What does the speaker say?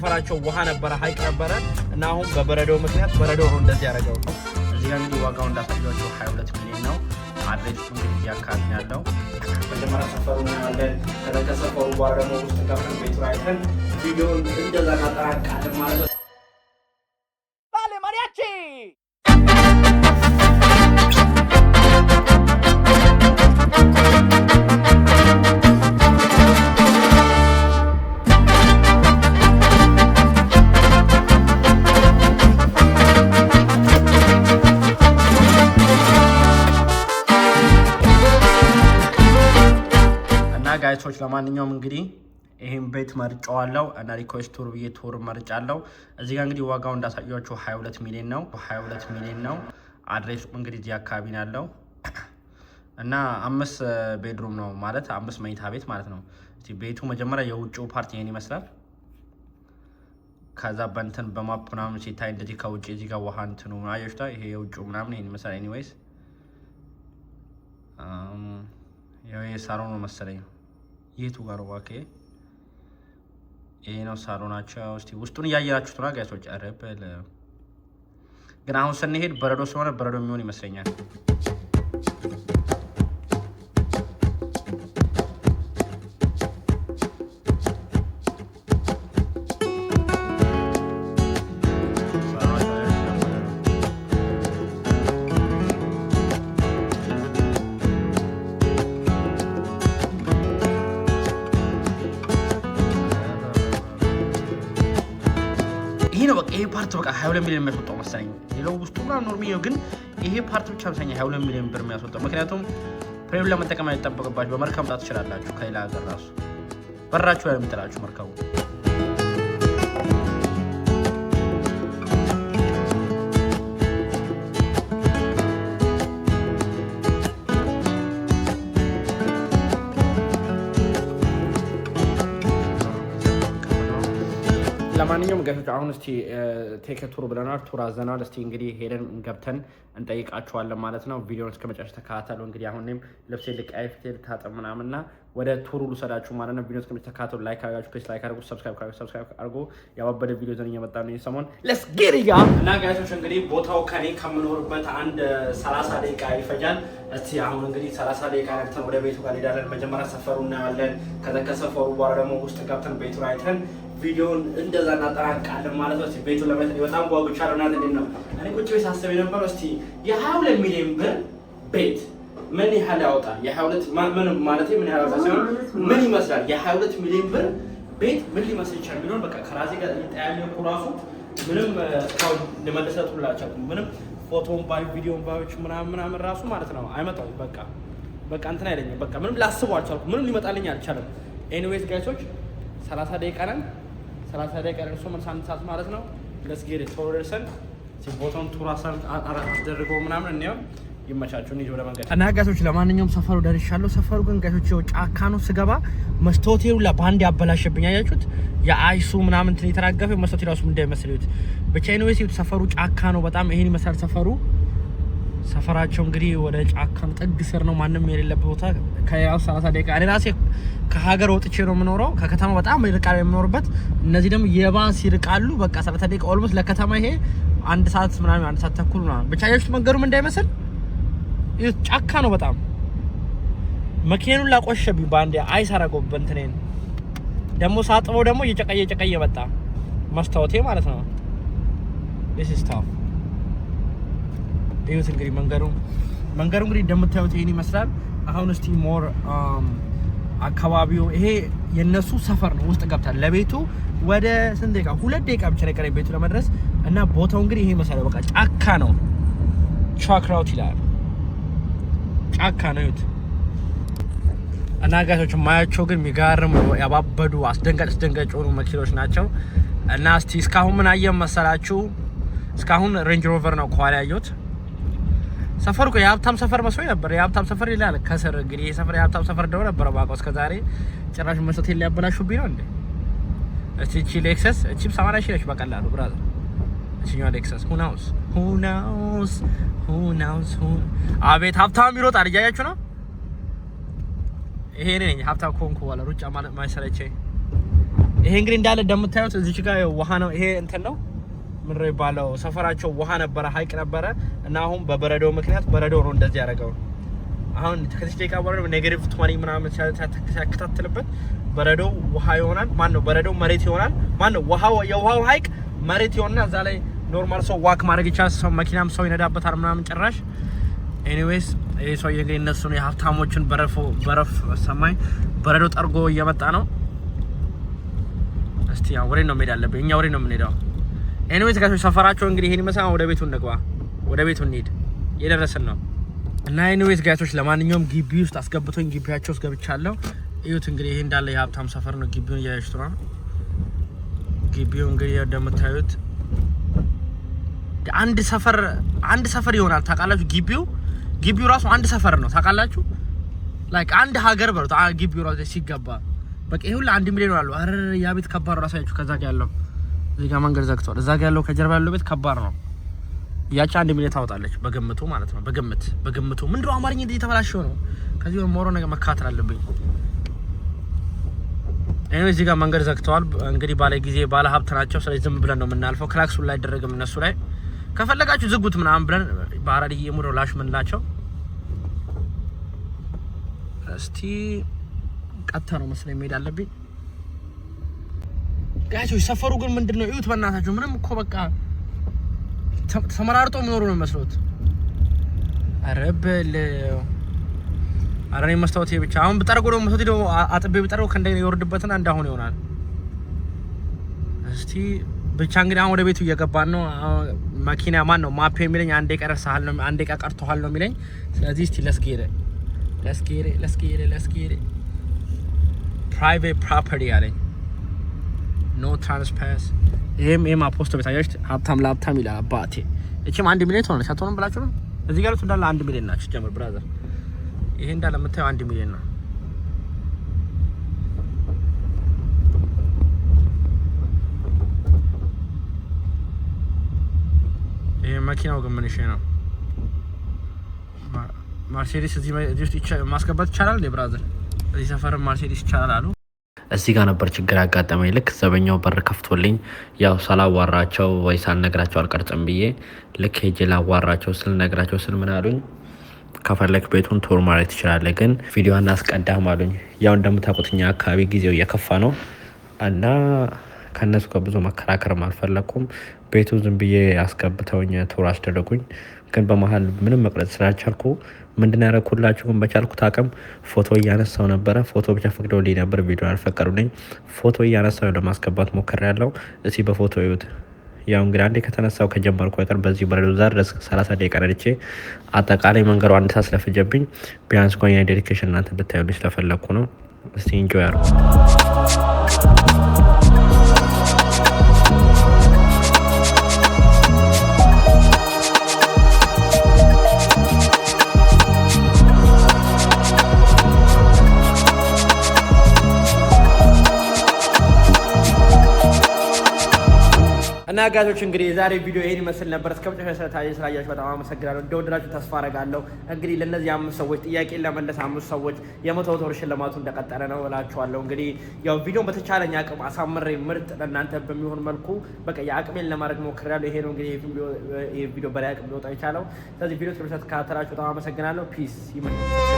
ፈራቸው ውሃ ነበር ሀይቅ ነበር እና አሁን በበረዶ ምክንያት በረዶ ነው እንደዚህ ያደረገው። እዚህ ጋር እንግዲህ ዋጋው እንዳሳያችሁ 22 ሚሊዮን ነው። አድሬስ እንግዲህ ያካባቢ ያለው መጀመሪያ ሰፈሩ ነው ያለ። ከተከሰፈሩ በኋላ ደግሞ ውስጥ ገብተን ቤቱ አይተን ቪዲዮውን እንደዛ እናጠናቅቃለን ማለት ነው። ዳሌ ማሪያቺ ጋይሶች ለማንኛውም እንግዲህ ይሄን ቤት መርጫዋለሁ እና ሪኩዌስት ቱር ብዬ ቱር መርጫለሁ። እዚህ ጋር እንግዲህ ዋጋው እንዳሳያችሁ 22 ሚሊዮን ነው። 22 ሚሊዮን ነው። አድሬሱ እንግዲህ እዚህ አካባቢ ነው ያለው እና 5 ቤድሩም ነው ማለት 5 መኝታ ቤት ማለት ነው። እዚህ ቤቱ መጀመሪያ የውጭው ፓርት ይሄን ይመስላል። ከዛ በእንትን በማፕ ምናምን ሲታይ እንደዚህ ከውጭ እዚህ ጋር ውሃ እንትኑ አያችሁታ። ይሄ የውጭው ምናምን ይሄን ይመስላል። ኤኒዌይስ ይሄ ሳሎን ነው መሰለኝ። የቱ ጋር ዋኬ ይሄ ነው ሳሎናቸው። እስቲ ውስጡን እያያችሁት ነው ጋይሶች። አረበለ ግን አሁን ስንሄድ በረዶ ስለሆነ በረዶ የሚሆን ይመስለኛል። ይሄ ፓርት በቃ 22 ሚሊዮን የሚያስወጣው መሰለኝ። ሌላው ውስጡ ምናምን ኖርማል ነው፣ ግን ይሄ ፓርት ብቻ መሰለኝ 22 ሚሊዮን ብር የሚያስወጣው። ምክንያቱም ፕሬም ለመጠቀም አይጠበቅባችሁ፣ በመርከብ መምጣት ትችላላችሁ። ከሌላ ሀገር ራሱ በራችሁ ላይ የምትላችሁ መርከቡ። ለማንኛውም ጋይሶች አሁን እስቲ ቴክ ቱር ብለናል፣ ቱር አዘናል። እስቲ እንግዲህ ሄደን ገብተን እንጠይቃቸዋለን ማለት ነው። ቪዲዮውን እስከ መጨረሻ ተከታተሉ። እንግዲህ አሁን እኔም ልብሴ ልቀያይ ፊቴ ልታጠብ ምናምንና ወደ ቱሩ ልውሰዳችሁ ማለት ነው። ቪዲዮውን እስከ መጨረሻ ተከታተሉ። ላይክ አድርጋችሁ ፕሌስ ላይክ አድርጉ፣ ሰብስክራይብ አድርጉ። ያባበደ ቪዲዮ ዘን እየመጣ ነው ሰሞን ለስ ጌሪጋ እና ጋይሶች እንግዲህ ቦታው ከኔ ከምኖርበት አንድ 30 ደቂቃ ይፈጃል። እስቲ አሁን እንግዲህ 30 ደቂቃ ነክተን ወደ ቤቱ ጋር እንሄዳለን። መጀመሪያ ሰፈሩ እናያለን። ከሰፈሩ በኋላ ደግሞ ውስጥ ገብተን ቤቱን አይተን ቪዲዮውን እንደዛ እናጠናቅቃለን ማለት ነው። እስቲ ቤቱን ለማየት በጣም ጓጉቻለሁ። እና እንዴት ነው እኔ ቁጭ ቤት ሳስብ የነበረው እስቲ የ22 ሚሊዮን ብር ቤት ምን ያህል ያወጣል? የ22 ምን ማለት ምን ያህል ያወጣል ሲሆን ምን ይመስላል? የ22 ሚሊዮን ብር ቤት ምን ሊመስል ይችላል የሚለውን በቃ ከራሴ ጋር እየተያየኩ ራሱ ምንም ታው ለመለሰቱላችሁ ምንም ፎቶን ባይ ቪዲዮን ባዮች ምናምን ራሱ ማለት ነው አይመጣው። በቃ እንትን አይለኝም። በቃ ምንም ላስበው አልቻልኩም። ምንም ሊመጣልኝ አልቻለም። ኤኒዌይስ ጋይሶች 30 ደቂቃ ነን። 30 ደቂቃ ደርሶ ምን ሳንት ሰዓት ማለት ነው። ለስ ጌት ቶርደርሰን ሲቦታውን ቱር አደረገው ምናምን እንየው። ይመቻችሁ እንሂድ ወደ መንገድ እና ጋይሶች ለማንኛውም ሰፈሩ ደርሻለሁ። ሰፈሩ ግን ጋይሶች ይኸው ጫካ ነው። ስገባ መስታወቴው ለባንድ ያበላሽብኝ። አያችሁት? የአይሱ ምናምን እንትን የተራገፈ መስታወቴ ራሱ እንዳይመስልዩት ብቻ ነው። ሰፈሩ ጫካ ነው በጣም ይሄን ይመስላል ሰፈሩ። ሰፈራቸው እንግዲህ ወደ ጫካም ጥግ ስር ነው፣ ማንም የሌለበት ቦታ። ከያው 30 ደቂቃ እኔ ራሴ ከሀገር ወጥቼ ነው የምኖረው፣ ከከተማ በጣም ይርቃል የምኖርበት። እነዚህ ደግሞ የባስ ይርቃሉ። በቃ 30 ደቂቃ ኦልሞስት ለከተማ ይሄ 1 ሰዓት ምናምን 1 ሰዓት ተኩል ምናምን ብቻ። ያዩት መንገዱም እንዳይመስል ጫካ ነው በጣም። መኪናውን ላቆሸብኝ ባንዴ አይስ አረገው በእንትኔን ደግሞ ሳጥበው ደግሞ እየጨቀየ መጣ መስታወቴ ማለት ነው። this is tough። ይሁት እንግዲህ መንገዱ እንግዲህ እንደምታዩት ይሄን ይመስላል። አሁን እስቲ ሞር አካባቢው ይሄ የነሱ ሰፈር ነው። ውስጥ ገብታል። ለቤቱ ወደ ስንት ደቂቃ 2 ደቂቃ ብቻ ነው የቀረኝ ቤቱ ለመድረስ እና ቦታው እንግዲህ ይሄ መሰለ በቃ ጫካ ነው። ቻክራውት ይላል ጫካ ነው ይሁት እና ጋይሶች ማያቸው ግን የሚጋርም ያባበዱ አስደንጋጭ ሆኑ መኪኖች ናቸው። እና እስቲ እስካሁን ምን አየን መሰላችሁ? እስካሁን ሬንጅ ሮቨር ነው ከኋላ ያየሁት። ሰፈሩ እኮ የሀብታም ሰፈር መስሎኝ ነበር። የሀብታም ሰፈር ይላል ከስር እንግዲህ ይሄ ሰፈር የሀብታም ሰፈር እንደሆነ ነበር ባውቀው። እስከዛሬ ጭራሽ መስጠት ሊያበላሹብኝ ነው እንዴ? እቺ ሌክሰስ እቺም 80 ሺህ ነች በቀላሉ ብራዘር። እቺኛው ሌክሰስ who knows አቤት ሀብታም ይሮጣል። እያያችሁ ነው። ይሄ ነኝ ሀብታም ኮንኩ ዋላ ሩጫ ማለት ማይሰለቸኝ ይሄ እንግዲህ እንዳለ እንደምታዩት እዚች ጋር ውሃ ነው። ይሄ እንትን ነው ምንድን ነው የሚባለው ሰፈራቸው ውሃ ነበረ፣ ሀይቅ ነበረ እና አሁን በበረዶ ምክንያት በረዶ ነው እንደዚህ ያደረገው። አሁን ከዚህ ደቂቃ በረዶ -20 ምናምን ሲያከታትልበት በረዶ ውሃ ይሆናል። ማን ነው በረዶ መሬት ይሆናል። ማን ነው የውሃው ሀይቅ መሬት ይሆንና እዛ ላይ ኖርማል ሰው ዋክ ማድረግ ይችላል። ሰው መኪናም ሰው ይነዳበታል ምናምን ጭራሽ። ኤኒዌይስ ይሄ ሰው እንግዲህ እነሱ ነው የሀብታሞችን በረፍ ሰማይ በረዶ ጠርጎ እየመጣ ነው። እስቲ ያው ወሬ ነው መሄድ አለብኝ። እኛ ወሬ ነው የምንሄደው። ኤኒዌይስ ጋር ሰፈራቸው እንግዲህ ይሄን ይመስላል። ወደ ቤቱ እንግባ፣ ወደ ቤቱ እንሂድ፣ እየደረስን ነው። እና ኤኒዌይስ ጋይቶች ለማንኛውም ግቢ ውስጥ አስገብቶኝ ግቢያቸው ውስጥ ገብቻለሁ። እዩት እንግዲህ ይሄ እንዳለ የሀብታም ሰፈር ነው። ግቢውን እያያችሁት ነው። ግቢው እንግዲህ እንደምታዩት አንድ ሰፈር ይሆናል ታውቃላችሁ። ግቢው ራሱ አንድ ሰፈር ነው ታውቃላችሁ። ላይክ አንድ ሀገር በሉት ግቢው ራሱ ሲገባ በቃ ይሄ ሁሉ 1 ሚሊዮን አለው። አረ ያ ቤት ከባድ ነው። ራሳችሁ ከዛ ጋር ያለው እዚህ ጋር መንገድ ዘግቷል። እዛ ጋር ያለው ከጀርባ ያለው ቤት ከባድ ነው። ያቺ 1 ሚሊዮን ታወጣለች በግምቱ ማለት ነው። በግምቱ ምንድነው አማርኛ እንዴት ተበላሽው ነው። ከዚህ ሞሮ ነገር መካተል አለብኝ። እዚህ ጋር መንገድ ዘግተዋል። እንግዲህ ባለ ሀብት ናቸው። ስለዚህ ዝም ብለን ነው የምናልፈው። ክላክሱ ላይ አይደረግም እነሱ ላይ። ከፈለጋችሁ ዝጉት ምናምን ብለን በአራድዬ ሙሉ ላሽ ምንላቸው። እስቲ ቀጥታ ነው መስለኝ መሄድ አለብኝ። ጋይሶች ሰፈሩ ግን ምንድነው እዩት በእናታችሁ። ምንም እኮ በቃ ተመራርጦ የሚኖሩ ነው መስሎት። አረበል አረኔ መስታወት ብቻ አሁን ብጠርጎ ነው መስሎት ነው አጥቤ ብጠርጎ ከእንደገና ይወርድበትና እንዳሁን ይሆናል። እስቲ ብቻ እንግዲህ አሁን ወደ ቤቱ እየገባን ነው። መኪና ማን ነው ማፕ የሚለኝ አንዴ ቀርሰሃል ነው አንዴ ቀርቶሃል ነው የሚለኝ። ስለዚህ እስቲ ለስኬር ፕራይቬት ፕሮፐርቲ አለኝ። ኖ ትራንስፓስ ይሄም አፖስቶ ቤታዎች ሀብታም ለሀብታም ይላል አባቴ። እቺም 1 ሚሊዮን ትሆናለች አትሆንም ብላችሁ ነው። እዚህ ጋር እንዳለ 1 ሚሊዮን ናችሁ ጀምር ብራዘር። ይሄ እንዳለ የምታየው 1 ሚሊዮን ነው። ይሄ መኪናው ግን ምን እሺ ነው ማርሴዲስ እዚህ ማስገባት ይቻላል ብራዘር። እዚህ ሰፈር ማርሴዲስ ይቻላል አሉ። እዚህ ጋር ነበር ችግር ያጋጠመኝ። ልክ ዘበኛው በር ከፍቶልኝ ያው ሳላዋራቸው ወይ ሳልነግራቸው አልቀርጽም ብዬ ልክ ሄጄ ላዋራቸው ስልነግራቸው ምን አሉኝ፣ ከፈለክ ቤቱን ቱር ማለት ትችላለህ፣ ግን ቪዲዮ አናስቀዳም አሉኝ። ያው እንደምታውቁት እኛ አካባቢ ጊዜው እየከፋ ነው እና ከነሱ ጋር ብዙ መከራከርም አልፈለኩም። ቤቱ ዝም ብዬ አስገብተውኝ ቱር አስደረጉኝ። ግን በመሀል ምንም መቅረጽ ስላልቻልኩ ምንድን ያደረኩላችሁ ግን በቻልኩት አቅም ፎቶ እያነሳው ነበረ። ፎቶ ብቻ ፈቅደውልኝ ነበር፣ ቪዲዮ አልፈቀዱልኝ። ፎቶ እያነሳው ለማስገባት ሞክሬያለሁ። እስኪ በፎቶ ይዩት። ያው እንግዲህ አንዴ ከተነሳው ከጀመርኩ አይቀር በዚህ በረዶ ዛር ድረስ 30 ደቂቃ ነድቼ አጠቃላይ መንገዱ አንድ ሰዓት ስለፈጀብኝ ቢያንስ እንኳን የኔ ዴዲኬሽን እናንተ እንድታዩልኝ ስለፈለግኩ ነው። እስቲ ኢንጆይ አድርጉ። እና ጋዞች እንግዲህ የዛሬ ቪዲዮ ይሄን ይመስል ነበር። እስከ መጨረሻ ስላያችሁ በጣም አመሰግናለሁ። እንደወደዳችሁ ተስፋ አደርጋለሁ። እንግዲህ ለነዚህ 5 ሰዎች ጥያቄን ለመለስ 5 ሰዎች የ100 ብር ሽልማቱ እንደቀጠለ ነው እላችኋለሁ። እንግዲህ ያው ቪዲዮን በተቻለኝ አቅም አሳምሬ ምርጥ ለእናንተ በሚሆን መልኩ በቃ የአቅሜን ለማድረግ ሞክሬያለሁ። ይሄ ነው እንግዲህ ይሄ ቪዲዮ በላይ አቅም ሊወጣ የቻለው። ስለዚህ ቪዲዮ ተከታተላችሁ በጣም አመሰግናለሁ። ፒስ ይመጣ